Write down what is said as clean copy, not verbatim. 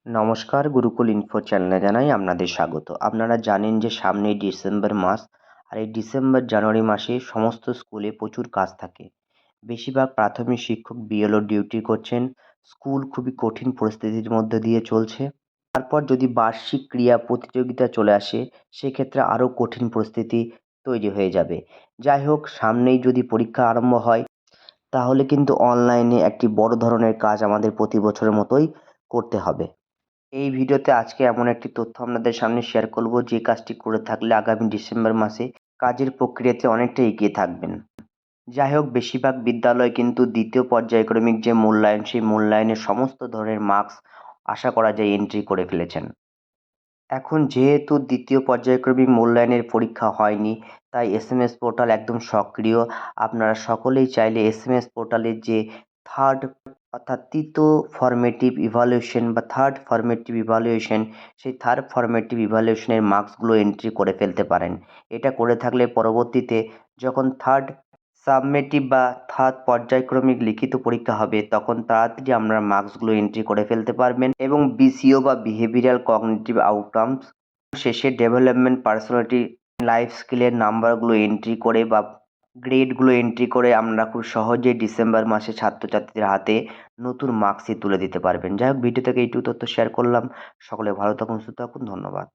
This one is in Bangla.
নমস্কার, গুরুকুল ইনফো চ্যানেলে জানাই আপনাদের স্বাগত। আপনারা জানেন যে সামনেই ডিসেম্বর মাস, আর এই ডিসেম্বর জানুয়ারি মাসে সমস্ত স্কুলে প্রচুর কাজ থাকে। বেশিরভাগ প্রাথমিক শিক্ষক বিএলও ডিউটি করছেন। স্কুল খুবই কঠিন পরিস্থিতির মধ্যে দিয়ে চলছে। তারপর যদি বার্ষিক ক্রীড়া প্রতিযোগিতা চলে আসে, সেক্ষেত্রে আরও কঠিন পরিস্থিতি তৈরি হয়ে যাবে। যাই হোক, সামনেই যদি পরীক্ষা আরম্ভ হয়, তাহলে কিন্তু অনলাইনে একটি বড় ধরনের কাজ আমাদের প্রতি বছরের মতোই করতে হবে। এই ভিডিওতে আজকে এমন একটি তথ্য আপনাদের সামনে শেয়ার করব, যে কাজটি করে থাকলে আগামী ডিসেম্বর মাসে কাজের প্রক্রিয়াতে অনেকটা এগিয়ে থাকবেন। যাই হোক, বেশিরভাগ বিদ্যালয় কিন্তু দ্বিতীয় পর্যায়ক্রমিক যে মূল্যায়ন, সেই মূল্যায়নের সমস্ত ধরনের মার্কস আশা করা যায় এন্ট্রি করে ফেলেছেন। এখন যেহেতু দ্বিতীয় পর্যায়ক্রমিক মূল্যায়নের পরীক্ষা হয়নি, তাই এসএমএস পোর্টাল একদম সক্রিয়। আপনারা সকলেই চাইলে এসএমএস পোর্টালের যে থার্ড অর্থাৎ তৃতীয় ফরমেটিভ ইভালুয়েশন বা থার্ড ফরমেটিভ ইভালুয়েশন, সেই থার্ড ফরমেটিভ ইভালুয়েশনের মার্কসগুলো এন্ট্রি করে ফেলতে পারেন। এটা করে থাকলে পরবর্তীতে যখন থার্ড সাবমেটিভ বা থার্ড পর্যায়ক্রমিক লিখিত পরীক্ষা হবে, তখন তাড়াতাড়ি আপনার মার্কসগুলো এন্ট্রি করে ফেলতে পারবেন এবং বিসিও বা বিহেভিয়ারাল কগনিটিভ আউটকামস শেষে ডেভেলপমেন্ট পার্সোনালিটি লাইফ স্কিলের নাম্বারগুলো এন্ট্রি করে বা গ্রেডগুলো এন্ট্রি করে আমরা খুব সহজেই ডিসেম্বর মাসে ছাত্রছাত্রীদের হাতে নতুন মার্কশিট তুলে দিতে পারবেন। যাই হোক, ভিডিও থেকে এইটুকু তথ্য শেয়ার করলাম। সকলে ভালো থাকুন, সুস্থ থাকুন। ধন্যবাদ।